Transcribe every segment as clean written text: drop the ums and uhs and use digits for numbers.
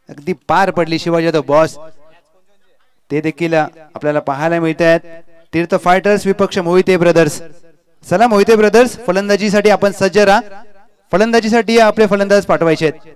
अगदी पार पडली शिवाजी जाधव बॉस, ते देखील आपल्याला पाहायला मिळत आहेत. तीर्थ फायटर्स विपक्ष मोहिते ब्रदर्स. चला मोहिते ब्रदर्स, फलंदाजीसाठी आपण सज्ज राहा. फलंदाजीसाठी आपले फलंदाज पाठवायचे आहेत.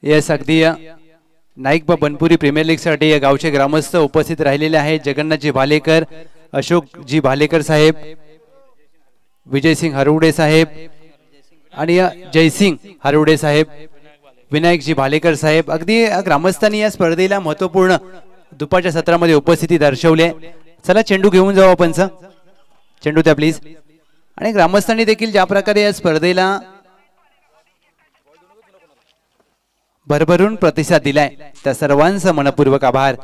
येस, अगदी नाईक बनपुरी प्रीमियर लीग साठी गावचे ग्रामस्थ उपस्थित राहिलेले आहेत. जगन्नाथजी भालेकर, अशोकजी भालेकर साहेब, विजयसिंग हरवडे साहेब आणि जयसिंग हरवडे साहेब, विनायकजी भालेकर साहेब. अगदी ग्रामस्थांनी या स्पर्धेला महत्वपूर्ण दुपारच्या सत्रामध्ये उपस्थिती दर्शवली. चला चेंडू घेऊन जाऊ आपण. चेंडू द्या प्लीज. आणि ग्रामस्थांनी देखील ज्या प्रकारे या स्पर्धेला भरभरून प्रतिसाद दिलाय त्या सर्वांचा मनपूर्वक आभार.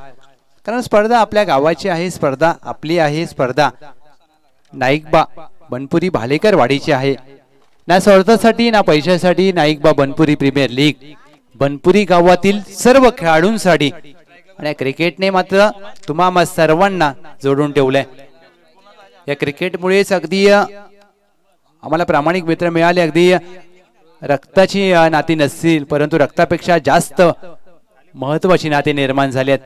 कारण स्पर्धा आपल्या गावाची आहे, स्पर्धा आपली आहे, स्पर्धा नाईकबा बनपुरी भालेकर वाडीची आहे. ना स्वार्थासाठी ना पैशासाठी नाईकबा बनपुरी प्रीमियर लीग बनपुरी गावातील सर्व खेळाडूंसाठी आणि क्रिकेटने मात्र तुम्हा सर्वांना जोडून ठेवलंय. या क्रिकेटमुळेच अगदी आम्हाला प्रामाणिक मित्र मिळाले. अगदी रक्ताची नाती नसतील परंतु रक्तापेक्षा जास्त महत्वाची नाते निर्माण झालेत.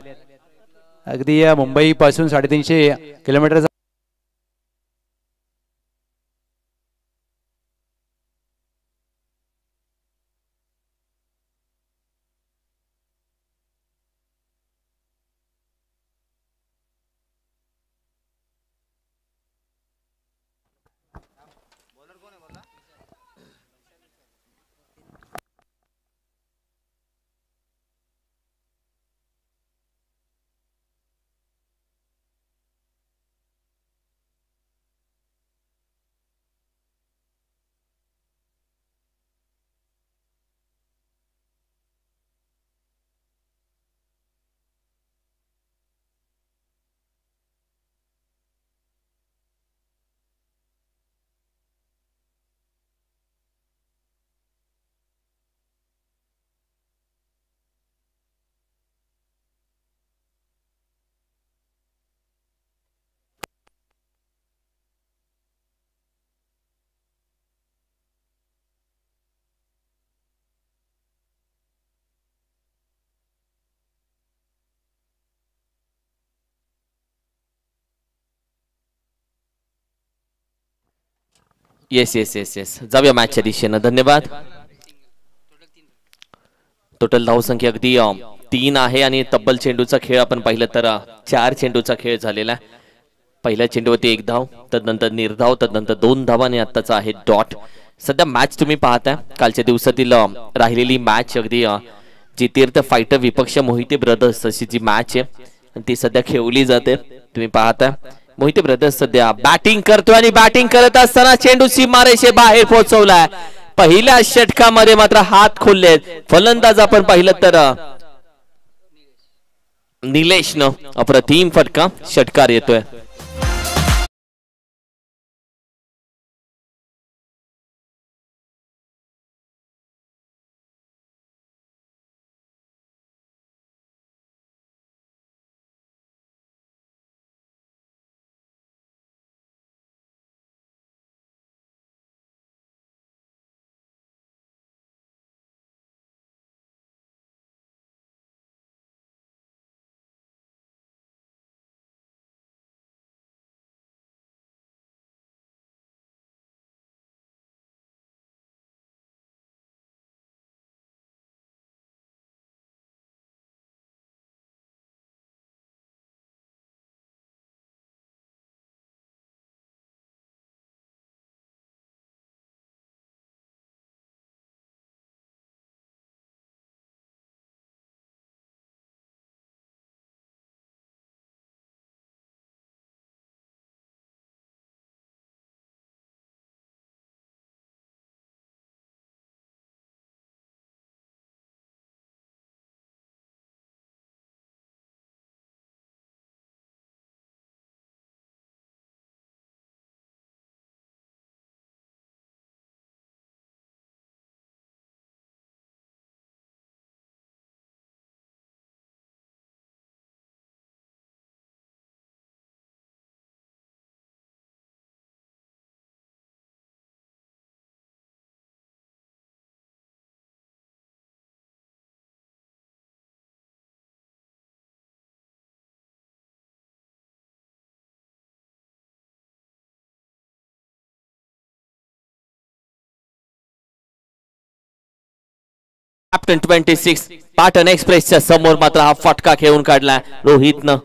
अगदी मुंबई पासून 350 kilometre yes yes yes yes जाऊया मॅचच्या दिशेनं. धन्यवाद. टोटल धावसंख्या अगदी 3 आहे आणि तब्बल चेंडूचा खेळ आपण पाहिलं तर 4 चेंडूचा खेळ झालेला आहे. पहिल्या चेंडूवरती 1 धाव, तदनंतर निर्धाव, तदनंतर 2 धावा आणि आत्ताचा आहे डॉट. सध्या मॅच तुम्ही पाहताय कालच्या दिवसातील राहिलेली मॅच अगदी जी तीर्थ फायटर विपक्ष मोहिते ब्रदर्स अशी जी मॅच आहे आणि ती सध्या खेळली जाते. तुम्ही पाहताय मोहिते ब्रदर्स सध्या बॅटिंग करतोय आणि बॅटिंग करत असताना चेंडू सीमारेषे बाहेर पोहोचवलाय. पहिल्या षटकामध्ये मात्र हात खोललेत फलंदाज आपण पाहिलं तर निलेशनं अप्रतिम फटका षटकार येतोय. कॅप्टन 26 पाटण एक्सप्रेसच्या समोर मात्र हा फटका खेळून काढला रोहितनं.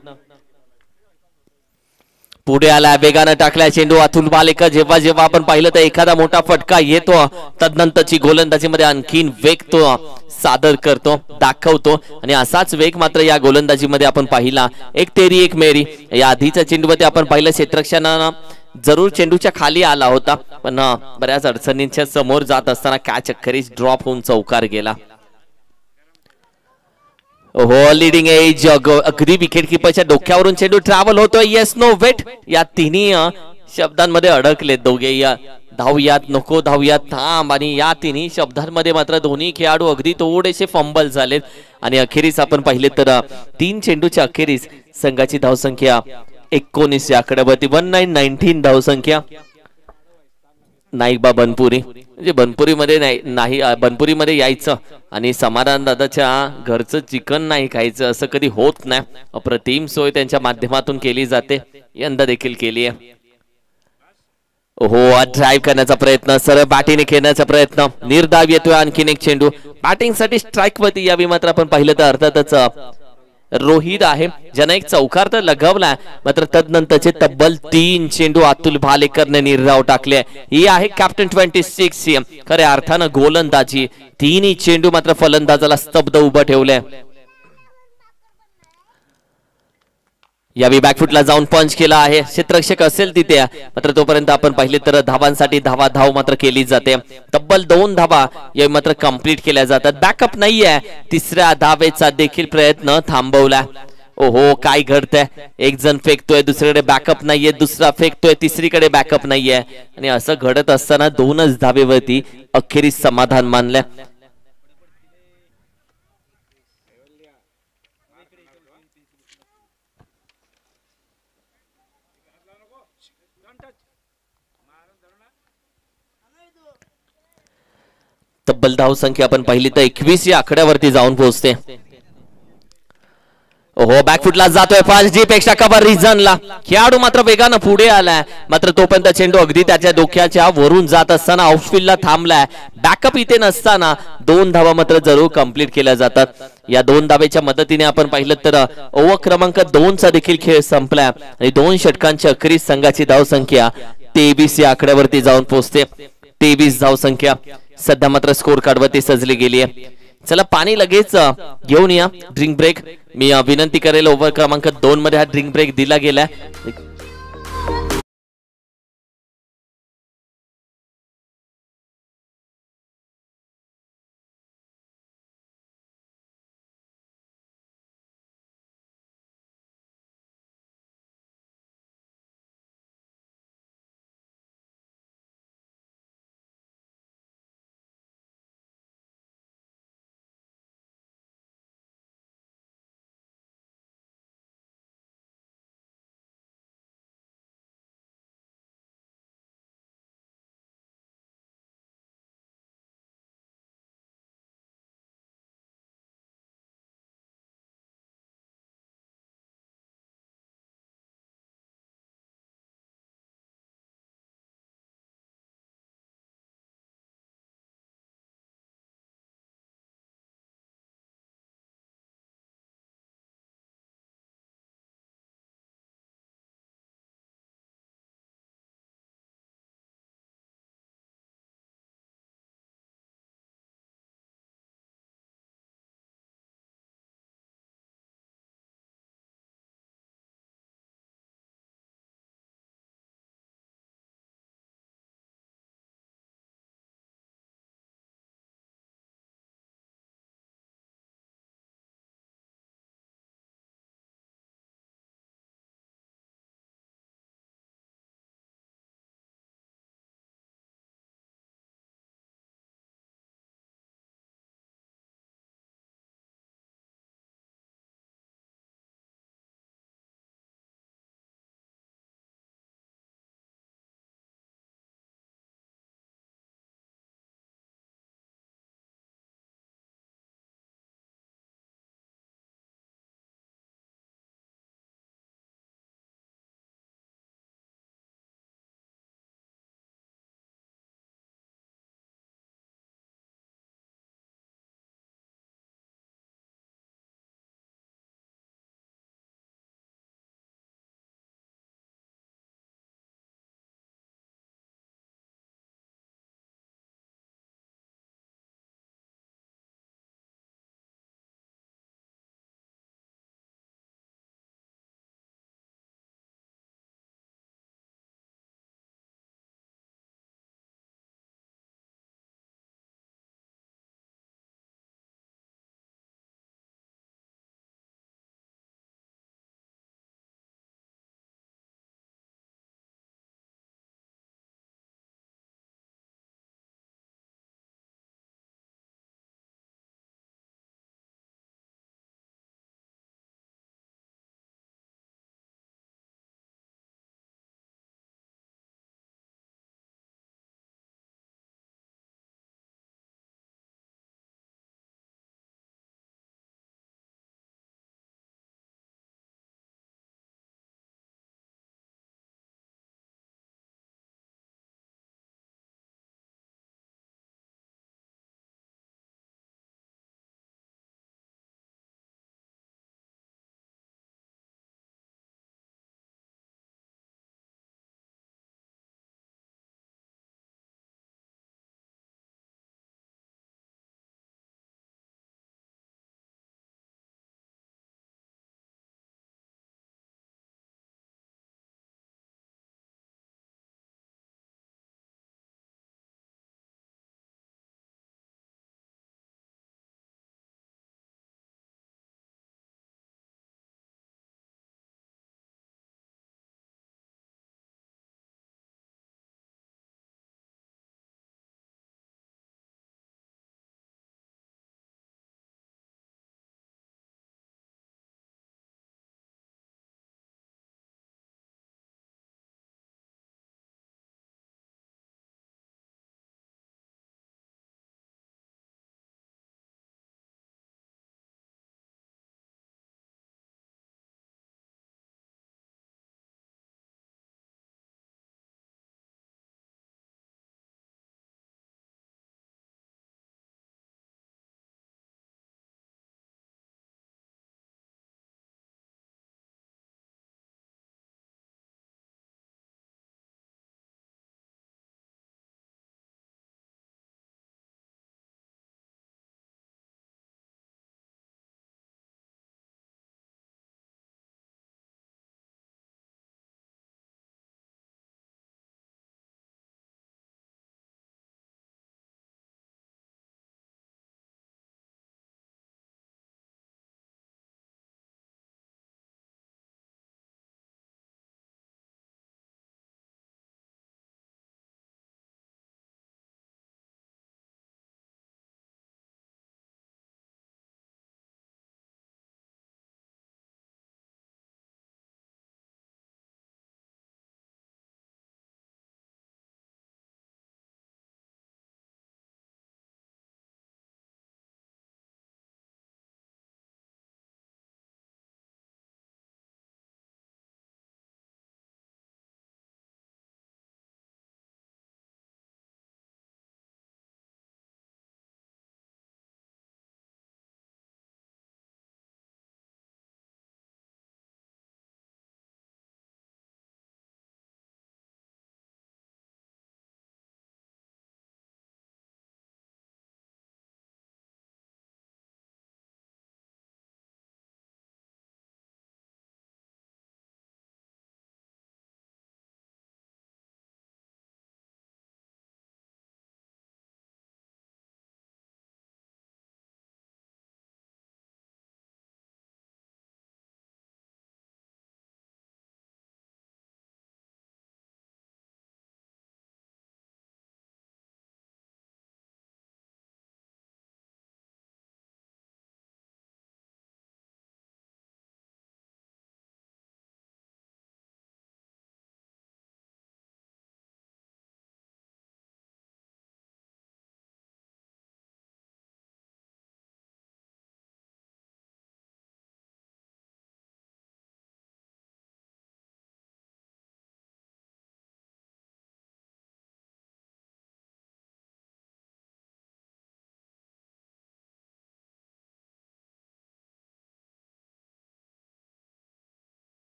पुढे आला वेगानं टाकलाय चेंडू अतुल बालेकर. जेव्हा जेव्हा आपण पाहिलं तर एखादा मोठा फटका येतो तदनंतरची गोलंदाजीमध्ये आणखीन वेग तो सादर करतो दाखवतो आणि असाच वेग मात्र या गोलंदाजीमध्ये आपण पाहिला. एक तेरी एक मेरी या आधीच्या चेंडूमध्ये आपण पाहिलं क्षेत्ररक्षणानं जरूर चेंडूच्या खाली आला होता पण बऱ्याच अडचणींच्या समोर जात असताना कॅच अखेरीस ड्रॉप होऊन चौकार गेला. हो लिडिंग एज अगदी विकेट किपरच्या डोक्यावरून चेंडू ट्रॅव्हल होतोय. येस नो वेट या तिन्ही शब्दांमध्ये अडकले दोघे. या धावूयात नको धावूयात थांब आणि या तिन्ही शब्दांमध्ये मात्र दोन्ही खेळाडू अगदी थोडेसे फंबल झालेत आणि अखेरीस आपण पाहिले तर 3 चेंडूच्या अखेरीस संघाची धावसंख्या 19 या आकड्यावरती 19 धावसंख्या. नाईकबा बनपुरी म्हणजे बनपुरीमध्ये नाही बनपुरीमध्ये यायचं आणि समाधान दादाच्या घरचं चिकन नाही खायचं असं कधी होत नाही. अप्रतिम सोय त्यांच्या माध्यमातून केली जाते यंदा देखील केली आहे. हो ड्राईव्ह करण्याचा प्रयत्न सरळ बॅटिंग खेळण्याचा प्रयत्न निर्धाव येतोय. आणखीन एक चेंडू बॅटिंग साठी स्ट्राईक वरती यावी मात्र आपण पाहिलं तर अर्थातच रोहित आहे ज्याने एक चौकार तर लगवला मात्र तदनंतरचे तब्बल 3 चेंडू अतुल भालेकरने निर्धाव टाकले. ही आहे कॅप्टन 26 खऱ्या अर्थानं गोलंदाजी. 3 चेंडू मात्र फलंदाजाला स्तब्ध उभं ठेवलंय. यावेळी बॅकफुटला जाऊन पंच केला आहे. क्षेत्ररक्षक असेल तिथे मात्र तोपर्यंत आपण पाहिले तर धावांसाठी धाव मात्र केली जाते. तब्बल 2 धावा यावेळी मात्र कंप्लीट केल्या जातात. बॅकअप नाहीये. तिसऱ्या धावेचा देखील प्रयत्न थांबवला. ओहो काय घडतंय. एक जण फेकतोय दुसरीकडे बॅकअप नाहीये. दुसरा फेकतोय तिसरीकडे बॅकअप नाहीये आणि असं घडत असताना 2च धावेवरती अखेरीस समाधान मानलं. तब्बल धावसंख्या आपण पाहिली तर 21 या आकड्यावरती जाऊन पोहोचते. हो बॅकफुटला जातोय 5G पेक्षा कव्हर रिझनला. खेळाडू मात्र वेगानं पुढे आलाय मात्र तोपर्यंत चेंडू अगदी त्याच्या डोक्याच्या वरून जात असताना आउटफील्डला थांबलाय. बॅकअप इथे नसताना 2 धावा मात्र जरूर कंप्लीट केल्या जातात. या 2 धावेच्या मदतीने आपण पाहिलं तर ओव्हर क्रमांक 2 चा देखील खेळ संपलाय आणि 2 षटकांच्या अखेरीस संघाची धावसंख्या 23 या आकड्यावरती जाऊन पोहोचते. 23 धावसंख्या सध्या मात्र स्कोर कार्ड वरती सजली गेली आहे. चला पाणी लगेच घेऊन या. ड्रिंक ब्रेक मी विनंती करेल. ओव्हर क्रमांक 2 मध्ये हा ड्रिंक ब्रेक दिला गेलाय.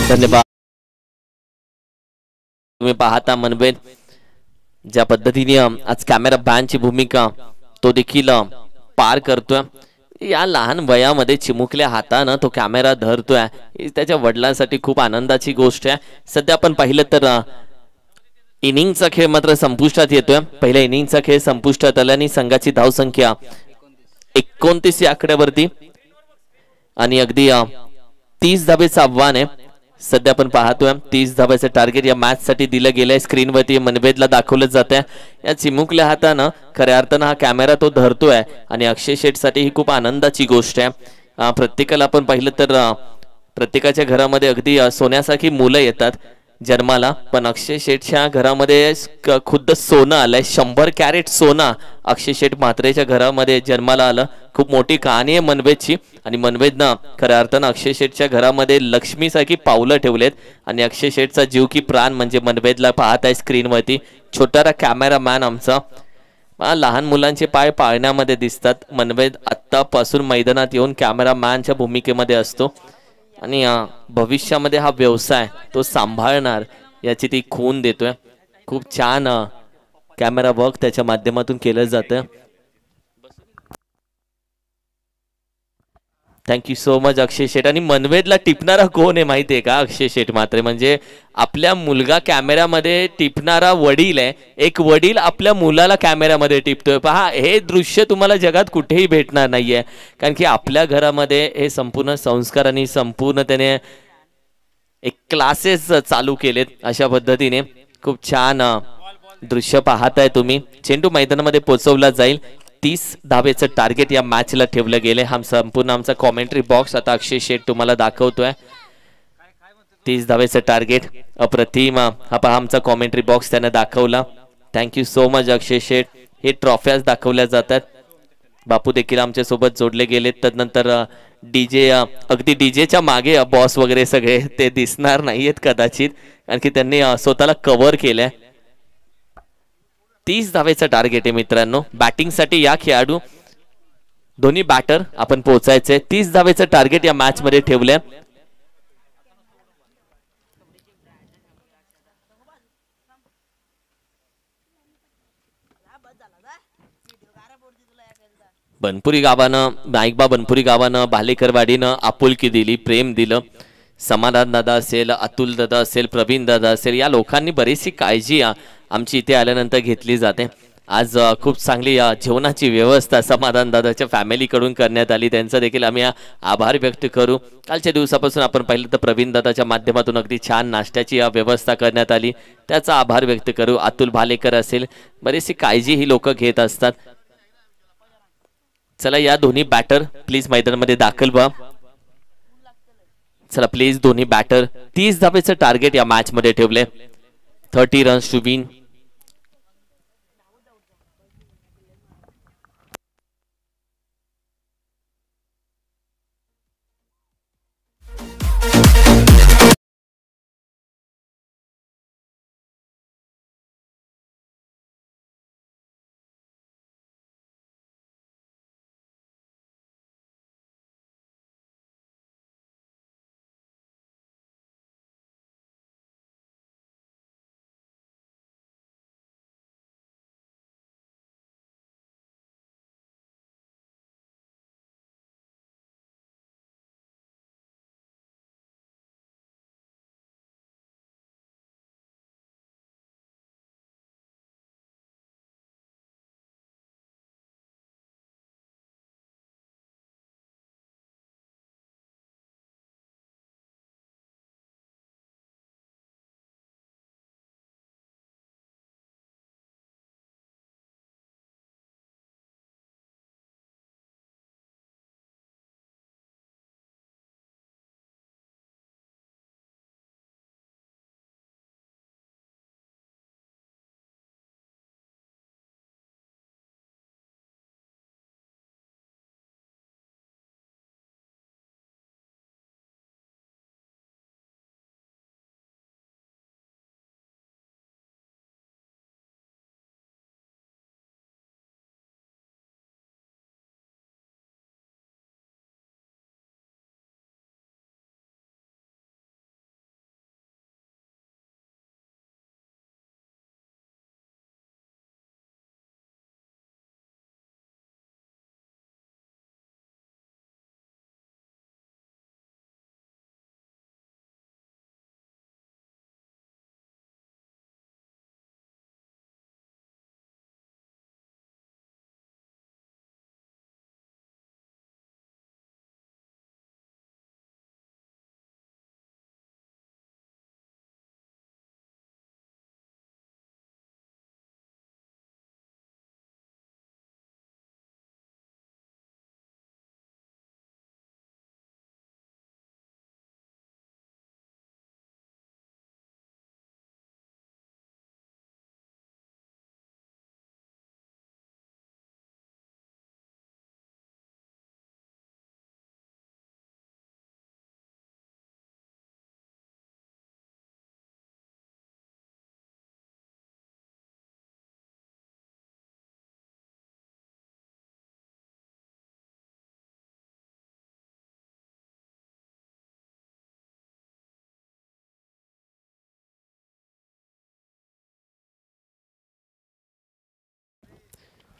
धन्यवाद. तुम्ही पाहता मनवेद ज्या पद्धतीने आज कॅमेरा मॅनची भूमिका तो देखील पार करतोय. या लहान वयामध्ये चिमुकल्या हातानं तो कॅमेरा धरतोय ही त्याच्या वडिलांसाठी खूप आनंदाची गोष्ट आहे. सध्या आपण पाहिलं तर इनिंगचा खेळ मात्र संपुष्टात येतोय. पहिल्या इनिंगचा खेळ संपुष्टात आल्याने संघाची धावसंख्या 29 या आकड्यावरती आणि अगदी 30 धावेचं आव्हान आहे. सध्या आपण पाहतोय 30 धावेचं टार्गेट या मॅच साठी दिलं गेलंय. स्क्रीनवरती मनवेदला दाखवलं जात आहे. या चिमुकल्या हातानं खऱ्या अर्थानं हा कॅमेरा तो धरतोय आणि अक्षय शेठ साठी ही खूप आनंदाची गोष्ट आहे. प्रत्येकाला आपण पाहिलं तर प्रत्येकाच्या घरामध्ये अगदी सोन्यासारखी मुलं येतात जन्माला, पण अक्षय शेठच्या घरामध्ये खुद्द सोनं आलंय. 100 कॅरेट सोनं अक्षय शेठ म्हात्रेच्या घरामध्ये जन्माला आलं. खूप मोठी कहाणी आहे मनवेदची आणि मनवेदनं खऱ्या अर्थानं अक्षय शेठच्या घरामध्ये लक्ष्मीसारखी पावलं ठेवलेत आणि अक्षय शेठचा जीव की प्राण म्हणजे मनवेदला पाहत आहे स्क्रीनवरती. छोटासा कॅमेरामॅन आमचा. लहान मुलांचे पाय पाळण्यामध्ये दिसतात. मनवेद आत्तापासून मैदानात येऊन कॅमेरामॅनच्या भूमिकेमध्ये असतो आणि भविष्यामध्ये हा व्यवसाय तो सांभाळणार याची ती खून देतोय. खूप छान कॅमेरा वर्क त्याच्या माध्यमातून केलं जातं. थँक्यू सो मच अक्षय शेठ. आणि मनवेदला टिपणारा कोण आहे माहिती आहे का? अक्षय शेठ मात्र म्हणजे आपल्या मुलगा कॅमेऱ्यामध्ये टिपणारा वडील आहे. एक वडील आपल्या मुलाला कॅमेऱ्यामध्ये टिपतोय. पहा हे दृश्य तुम्हाला जगात कुठेही भेटणार नाहीये. कारण की आपल्या घरामध्ये हे संपूर्ण संस्कार आणि संपूर्ण त्याने एक क्लासेस चालू केलेत. अशा पद्धतीने खूप छान दृश्य पाहताय तुम्ही. चेंडू मैदानामध्ये पोहोचवला जाईल. 30 धावेचं टार्गेट या मॅचला ठेवलं गेले. हा संपूर्ण आमचा कॉमेंट्री बॉक्स आता अक्षय शेठ तुम्हाला दाखवतोय. 30 धावेचं टार्गेट अप्रतिम. हा पहा आमचा कॉमेंट्री बॉक्स त्याने दाखवला. थँक्यू सो मच अक्षय शेठ. हे ट्रॉफ्याज दाखवल्या जातात. बापू देखील आमच्या सोबत जोडले गेलेत. त्यानंतर डीजे अगदी डीजेच्या मागे बॉस वगैरे सगळे ते दिसणार नाहीयेत कदाचित कारण की त्यांनी स्वतःला कव्हर केलंय. 30 धावेचं टार्गेट आहे मित्रांनो. बॅटिंगसाठी या खेळाडू दोन्ही बॅटर आपण पोहोचायचे. 30 धावेचं टार्गेट या मॅच मध्ये ठेवलंय. बनपुरी गावानं नाईकबा बनपुरी गावानं भालेकरवाडीनं आपुलकी दिली, प्रेम दिलं. समाधान दादा असेल, अतुल दादा असेल, प्रवीण दादा असेल, या लोकांनी बरीचशी काळजी आमची इथे आल्यानंतर घेतली जाते. आज खूप चांगली जेवणाची व्यवस्था समाधान दादाच्या फॅमिलीकडून करण्यात आली. त्यांचा देखील आम्ही आभार व्यक्त करू. कालच्या दिवसापासून आपण पाहिलं तर प्रवीण दादाच्या माध्यमातून अगदी छान नाश्त्याची व्यवस्था करण्यात आली. त्याचा आभार व्यक्त करू. अतुल भालेकर असेल, बरीचशी काळजी ही लोक घेत असतात. चला या दोन्ही बॅटर प्लीज मैदानामध्ये दाखल व्हा. चला प्लीज दोन्ही बॅटर 30 धावेचं टार्गेट या मॅच मध्ये ठेवले. 30 रन्स टू विन.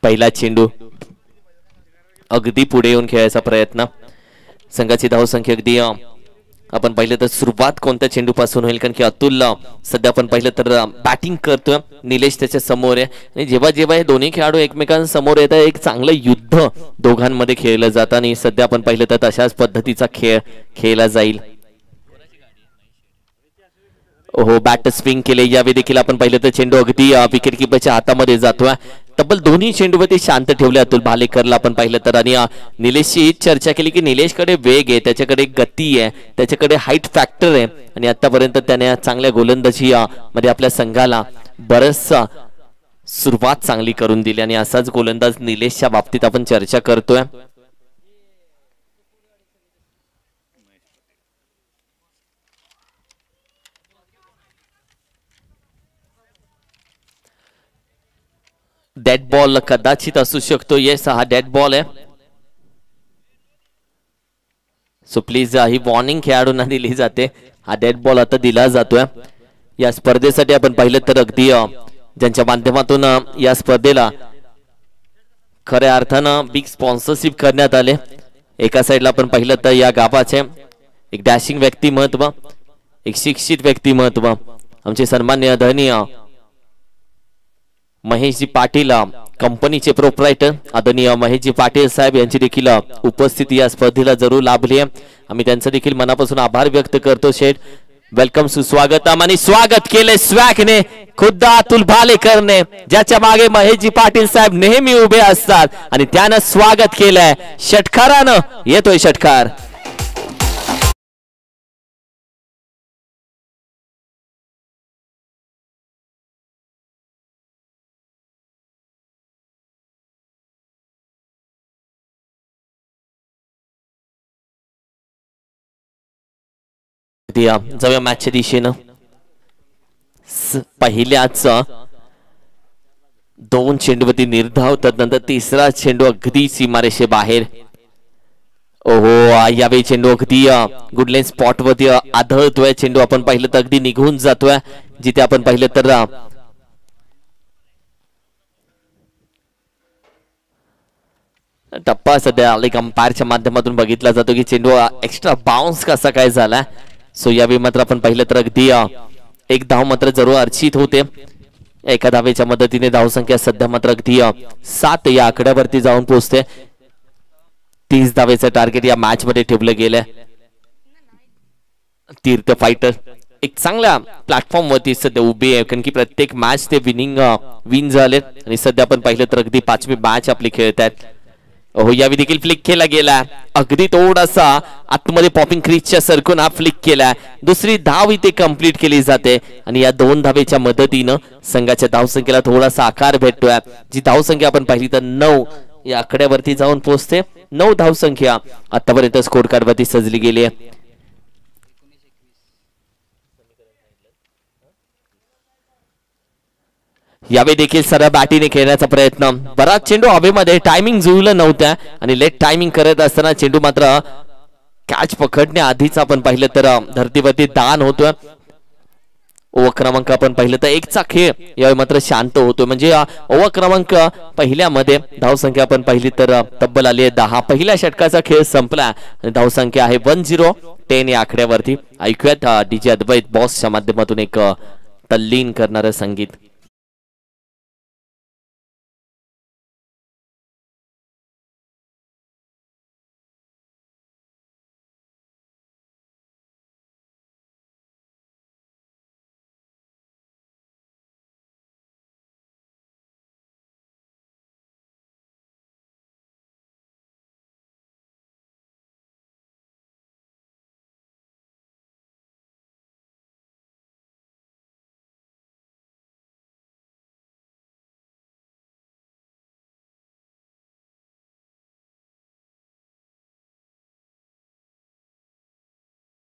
पहिला चेंडू अगदी पुढे येऊन खेळायचा प्रयत्न. संघाची धावसंख्या अगदी आपण पाहिलं तर सुरुवात कोणत्या चेंडू पासून होईल, कारण की अतुल सध्या आपण पाहिलं तर बॅटिंग करतोय, निलेश त्याच्या समोर आहे. आणि जेव्हा जेव्हा हे दोन्ही खेळाडू एकमेकांसमोर येतात एक चांगलं युद्ध दोघांमध्ये खेळलं जातं आणि सध्या आपण पाहिलं तर तशाच पद्धतीचा खेळ खेळला जाईल. हो, बॅट स्विंग केले. यावेळी देखील आपण पाहिलं तर चेंडू अगदी विकेट किपरच्या हातामध्ये जातोय. तब्बल दोन्ही चेंडूवरती शांत ठेवले अतुल भालेकरला आपण पाहिलं तर. आणि निलेशची चर्चा केली की निलेशकडे वेग आहे, त्याच्याकडे गती आहे, त्याच्याकडे हाईट फॅक्टर आहे आणि आतापर्यंत त्याने चांगल्या गोलंदाजी मध्ये आपल्या संघाला बरंचसा सुरुवात चांगली करून दिली आणि असाच गोलंदाज निलेशच्या बाबतीत आपण चर्चा करतोय. डेड बॉल कदाचित असू शकतो. येस, हा डेड बॉल आहे. सो प्लीज ही वॉर्निंग खेळाडूंना दिली जाते. हा डेड बॉल आता दिला जातोय. या स्पर्धेसाठी आपण पाहिलं तर अगदी ज्यांच्या माध्यमातून या स्पर्धेला खऱ्या अर्थानं बिग स्पॉन्सरशिप करण्यात आले. एका साईडला आपण पाहिलं तर या गावाचे एक डॅशिंग व्यक्तिमत्व, एक शिक्षित व्यक्तिमत्व, आमचे सन्मान्य आदरणीय महेशजी पाटील कंपनीचे प्रोप्रायटर आदरणीय महेशजी पाटील साहेब यांची देखील उपस्थिती या स्पर्धेला जरूर लाभली आहे. आम्ही त्यांचं देखील मनापासून आभार व्यक्त करतो. शेठ, वेलकम, सुस्वागतम. आणि स्वागत केले स्वॅगने खुद्द अतुल भालेकरने, ज्याच्या मागे महेशजी पाटील साहेब नेहमी उभे असतात आणि त्यानं स्वागत केलंय षटकारानं. येतोय षटकार. जाऊया मॅचच्या दिशेनं. पहिल्याच 2 चेंडूवरती निर्धाव, त्यानंतर तिसरा चेंडू अगदी सीमारेषे बाहेर. ओहो, यावेळी चेंडू अगदी गुडलेन स्पॉट वरती आदळतोय. चेंडू आपण पाहिलं तर अगदी निघून जातोय. जिथे आपण पाहिलं तर टप्पा सध्या अंपायरच्या माध्यमातून बघितला जातो की चेंडू एक्स्ट्रा बाउन्स कसा काय झाला. सो यावेळी मात्र आपण पाहिलं तर अगदी एक धाव मात्र जरूर अर्चित होते. एका धावेच्या मदतीने धावसंख्या सध्या मात्र अगदी 7 या आकड्यावरती जाऊन पोहोचते. 30 धावेचं टार्गेट या मॅच मध्ये ठेवलं गेलंय. तीर्थ फायटर एक चांगल्या प्लॅटफॉर्म वरती सध्या उभे आहे, कारण की प्रत्येक मॅच ते विन झाले आणि सध्या आपण पाहिलं तर अगदी 5वी मॅच आपली खेळत आहेत. हो, यावेळी देखील फ्लिक केला गेला. अगदी थोडासा आतमध्ये पॉपिंग क्रीजच्या सरकून हा फ्लिक केला. दुसरी धाव इथे कंप्लीट केली जाते आणि या 2 धावेच्या मदतीनं संघाच्या धावसंख्येला थोडासा आकार भेटतोय. जी धावसंख्या आपण पाहिली तर 9 या आकड्यावरती जाऊन पोहोचते. 9 धावसंख्या आतापर्यंत स्कोर कार्ड वरती सजली गेली आहे. यावेळी देखील सरळ बॅटीने खेळण्याचा प्रयत्न. बराच चेंडू हवेमध्ये, टायमिंग जुळलं नव्हत्या आणि लेट टायमिंग करत असताना चेंडू मात्र कॅच पकडण्या आधीच आपण पाहिलं तर धर्तीवरती दान होतोय. ओव्हर क्रमांक आपण पाहिलं तर 1चा खेळ यावेळी मात्र शांत होतोय. म्हणजे ओव्हर क्रमांक पहिल्यामध्ये धावसंख्या आपण पाहिली तर तब्बल आली आहे 10. पहिल्या षटकाचा खेळ संपला आणि धावसंख्या आहे 10-10 या आकड्यावरती. ऐकूयात डीजे अद्वैत बॉसच्या माध्यमातून एक तल्लीन करणारं संगीत.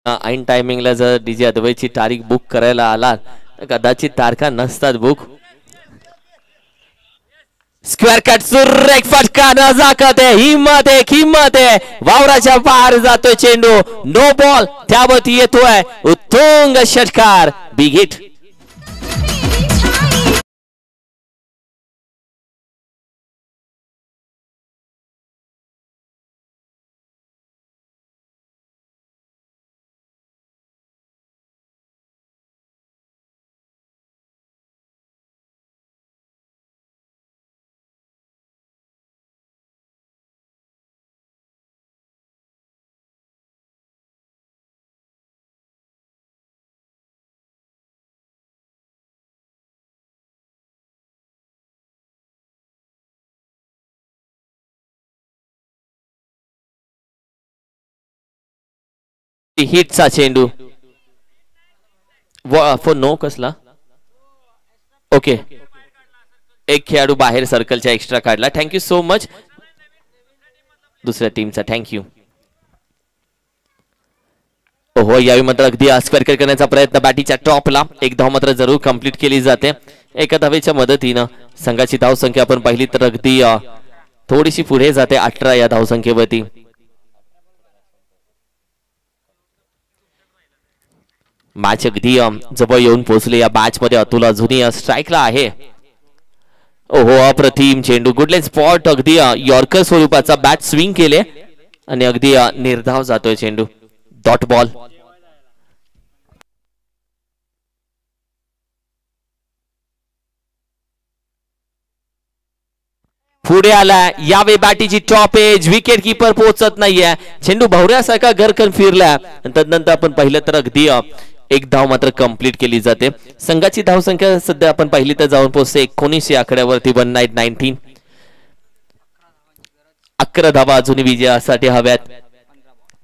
ऐन टायमिंगला जर डीजे अद्वैतची तारीख बुक करायला आला तर कदाचित तारखा नसतात बुक. स्क्वेअर कट, सुरेख फटका, नजाकत आहे, हिम्मत आहे. वावराच्या बाहेर जातोय चेंडू. नो बॉल, त्यावरती येतोय उत्तुंग षटकार. Big hit. हिटचा चेंडू फॉर नो कसला ओके एक खेळाडू बाहेर सर्कलच्या एक्स्ट्रा काढला थँक्यू सो मच दुसऱ्या टीमचा थँक्यू हो यावेळी मात्र अगदी स्क्वेअर करण्याचा प्रयत्न बॅटीच्या टॉपला एक धाव मात्र जरूर कंप्लीट केली जाते एका धावेच्या मदतीनं संघाची धावसंख्या आपण पाहिली तर अगदी थोडीशी पुढे जाते 18 या धावसंख्येवरती मॅच अगदी जवळ येऊन पोहोचले या मॅच मध्ये अतुल अजूनही स्ट्राईकला आहे ओहो अप्रतिम चेंडू गुडले स्पॉट अगदी यॉर्कर स्वरूपाचा बॅट स्विंग केले आणि अगदी निर्धाव जातोय चेंडू डॉट बॉल पुढे आला यावे बॅटीची टॉप एज विकेट किपर पोहोचत नाहीये चेंडू भवऱ्यासारखा घरकन फिरला तदनंतर आपण पाहिलं तर अगदी एक धाव मात्र कंप्लीट केली जाते संघाची धावसंख्या सध्या आपण पाहिली तर जाऊन पोहोचते 19 या आकड्यावरती 19 11 धावा अजूनही विजयासाठी हव्यात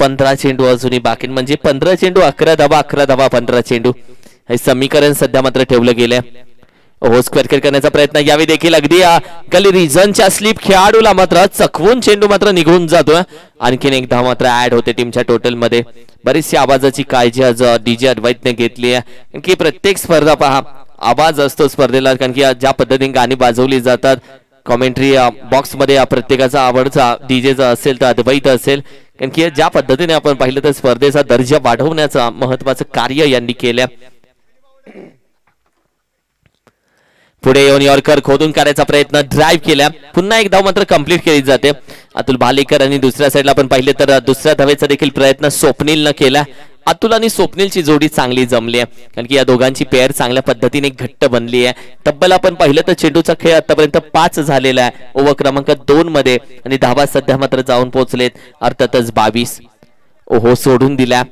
15 चेंडू अजूनही बाकी म्हणजे 15 चेंडू 11 धावा 15 चेंडू हे समीकरण सध्या मात्र ठेवलं गेलंय हो स्क्वेअर करण्याचा प्रयत्न यावेळी देखील अगदी गली रिझनच्या स्लिप खेळाडूला मात्र चकवून चेंडू मात्र निघून जातोय आणखीन एक धाव मात्र ऍड होते टीमच्या टोटल मध्ये बरीचशी आवाजाची काळजी आज डीजे अद्वैतने घेतली आहे कारण की प्रत्येक स्पर्धा पहा आवाज असतो स्पर्धेला कारण की ज्या पद्धतीने गाणी वाजवली जातात कॉमेंट्री बॉक्स मध्ये प्रत्येकाचा आवडचा डीजेचा असेल तर अद्वैत असेल कारण की ज्या पद्धतीने आपण पाहिलं तर स्पर्धेचा दर्जा वाढवण्याचं महत्वाचं कार्य यांनी केलं पुढे येऊन यॉर्कर खोदून काढायचा प्रयत्न ड्राईव्ह केला पुन्हा एक धाव मात्र कंप्लीट केली जाते अतुल भालेकर आणि दुसऱ्या साईडला आपण पाहिले तर दुसऱ्या धावेचा देखील प्रयत्न स्वप्नीलनं केला अतुल आणि स्वप्नीलची जोडी चांगली जमली आहे कारण की या दोघांची पेअर चांगल्या पद्धतीने घट्ट बनली आहे तब्बल आपण पाहिलं तर चेंडूचा खेळ आतापर्यंत 5 झालेला आहे ओव्हर क्रमांक 2 मध्ये आणि धावा सध्या मात्र जाऊन पोहोचलेत अर्थातच 22 ओहो सोडून दिल्या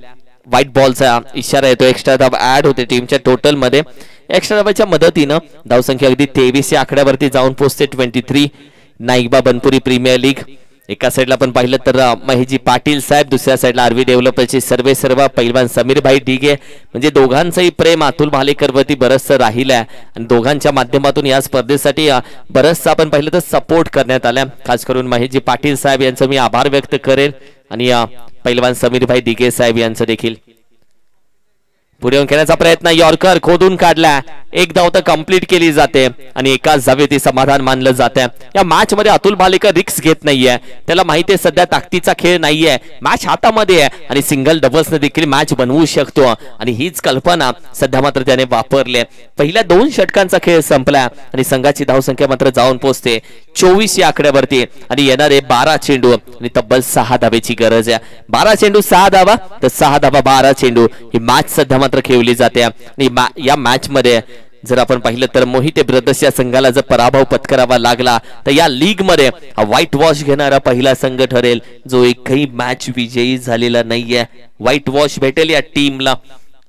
व्हाईट बॉलचा इशारा येतो एक्स्ट्रा धाव ऍड होते टीमच्या टोटल मध्ये एक्स्ट्रा धावाच्या मदतीनं धावसंख्या अगदी 23 या आकड्यावरती जाऊन पोहोचते 23 नाईकबा बनपुरी प्रीमियर लीग एका साईडला आपण पाहिलं तर महेशजी पाटील साहेब दुसऱ्या साईडला आरवी डेव्हलपरचे सर्व पैलवान समीरभाई ढिगे म्हणजे दोघांचंही प्रेम अतुल भालेकरवरती बरंचसं राहिलं आहे आणि दोघांच्या माध्यमातून या स्पर्धेसाठी बरंचसं आपण पाहिलं तर सपोर्ट करण्यात आला खास करून महेशजी पाटील साहेब यांचं मी आभार व्यक्त करेल आणि पैलवान समीरभाई ढिगे साहेब यांचं देखील पुढे येऊन खेळण्याचा प्रयत्न यॉर्कर खोदून काढला एक धाव तर कंप्लीट केली जाते आणि एकाच धावेत समाधान मानलं जाते या मॅच मध्ये अतुल भालेकर रिक्स घेत नाहीये त्याला माहिती आहे सध्या ताकदीचा खेळ नाहीये मॅच हातामध्ये आहे आणि सिंगल डबल्सने देखील मॅच बनवू शकतो आणि हीच कल्पना सध्या मात्र त्याने वापरली पहिल्या 2 षटकांचा खेळ संपला आणि संघाची धावसंख्या मात्र जाऊन पोहोचते 24 या आकड्यावरती आणि येणारे 12 चेंडू आणि तब्बल 6 धावेची गरज आहे 12 चेंडू 6 धावा तर 6 धावा 12 चेंडू ही मॅच सध्या मात्र खेळली जाते आणि या मॅच मध्ये जर आपण पाहिलं तर मोहिते ब्रदर्स या संघाला जर पराभव पत्करावा लागला तर या लीग मध्ये व्हाईट वॉश घेणारा पहिला संघ ठरेल जो एकही मॅच विजयी झालेला नाहीये व्हाईट वॉश भेटेल या टीमला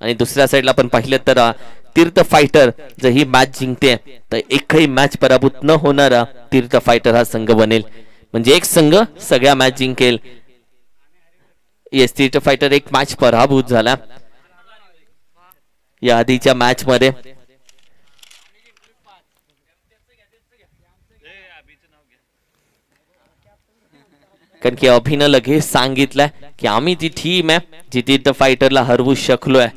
आणि दुसऱ्या साईडला आपण पाहिलं तर तीर्थ फायटर जर ही मॅच जिंकते तर एकही मॅच पराभूत न होणारा तीर्थ फायटर हा संघ बनेल म्हणजे एक संघ सगळ्या मॅच जिंकेल येस तीर्थ फायटर एक मॅच पराभूत झाला या आधीच्या मॅच मध्ये कारण की अभिनं लगेच सांगितलंय की आम्ही ती टीम आहे जी तीर्थ फायटरला हरवू शकलोय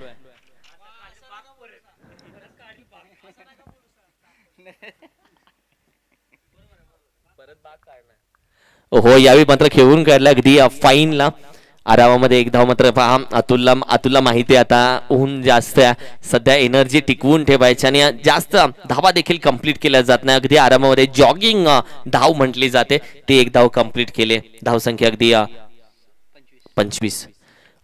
हो यावेळी मात्र खेळून काढला अगदी फाईनला आरामामध्ये एक धाव मात्र पहा अतुलला माहिती आता ऊन जास्त आहे सध्या एनर्जी टिकवून ठेवायची आणि जास्त धावा देखील कंप्लीट केल्या जात नाही अगदी आरामामध्ये जॉगिंग धाव म्हटली जाते ते एक धाव कंप्लीट केले धावसंख्या अगदी 25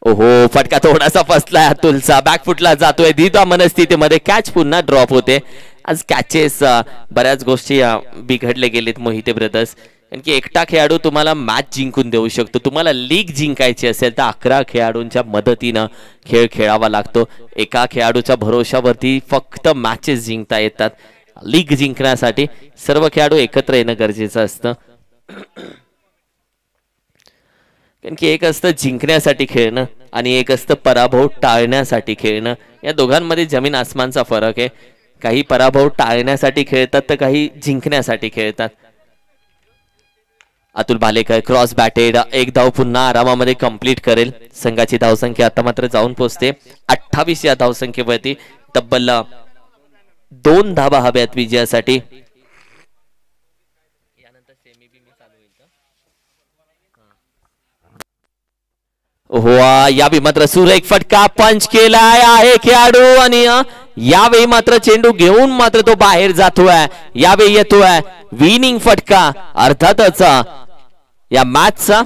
ओहो फटका थोडासा फसलाय अतुलचा बॅकफुटला जातोय धीदा मनस्थितीमध्ये कॅच पुन्हा ड्रॉप होते आज कॅचेस बऱ्याच गोष्टी बिघडले गेलेत मोहिते ब्रदर्स कारण की एकटा खेळाडू तुम्हाला मॅच जिंकून देऊ शकतो तुम्हाला लीग जिंकायची असेल तर 11 खेळाडूंच्या मदतीनं खेळ खेळावा लागतो एका खेळाडूच्या भरोशावरती फक्त मॅचेस जिंकता येतात लीग जिंकण्यासाठी सर्व खेळाडू एकत्र येणं गरजेचं असतं कारण की एक असतं जिंकण्यासाठी खेळणं आणि एक असतं पराभव टाळण्यासाठी खेळणं. या दोघांमध्ये जमीन आसमानचा फरक आहे. काही पराभव टाळण्यासाठी खेळतात तर काही जिंकण्यासाठी खेळतात. अतुल भालेकर क्रॉस बॅटेड, एक धाव पुन्हा आरामामध्ये कंप्लीट करेल. संघाची धावसंख्या आता मात्र जाऊन पोहोचते 28 या धावसंख्येवरती. तब्बल 2 धावा हव्यात विजयासाठी. हो, यावेळी मात्र सुरेख फटका पंच केलाय आहे खेळाडू आणि यावेळी मात्र चेंडू घेऊन मात्र तो बाहेर जातोय. यावेळी येतोय विनिंग फटका अर्थातच या मॅचचा.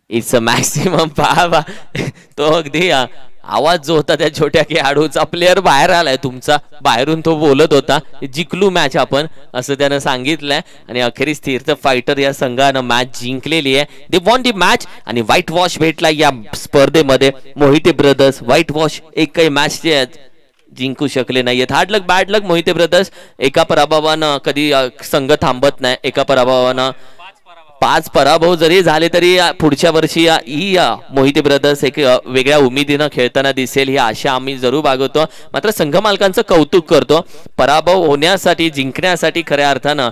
इट्स अ मॅक्सिमम पहा तो अगदी आवाज जो होता त्या छोट्या खेळाडूचा, प्लेअर बाहेर आलाय तुमचा, बाहेरून तो बोलत होता जिंकलू मॅच आपण असं त्यानं सांगितलंय. आणि अखेरीस तीर्थ फायटर या संघानं मॅच जिंकलेली आहे. दे वॉन दी मॅच आणि व्हाईट वॉश भेटला या स्पर्धेमध्ये. मोहिते ब्रदर्स व्हाईट वॉश एकही मॅच जिंकू शकले नाहीयेत. हार्ड लक बॅड लक मोहिते ब्रदर्स. एका पराभवानं कधी संघ थांबत नाही. एका पराभवानं 5 पराभव जरी झाले तरी पुढच्या वर्षी ही मोहिते ब्रदर्स एक वेगळ्या उमेदीनं खेळताना दिसेल ही आशा आम्ही जरूर बाळगतो. मात्र संघ मालकांचं कौतुक करतो. पराभव होण्यासाठी जिंकण्यासाठी खऱ्या अर्थानं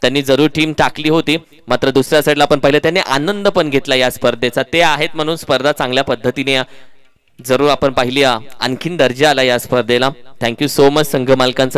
त्यांनी जरूर टीम टाकली होती. मात्र दुसऱ्या साईडला आपण पाहिलं त्यांनी आनंद पण घेतला या स्पर्धेचा. ते आहेत म्हणून स्पर्धा चांगल्या पद्धतीने जरूर आपण पाहिली. आणखीन दर्जा आला या स्पर्धेला. थँक्यू सो मच संघ मालकांचं.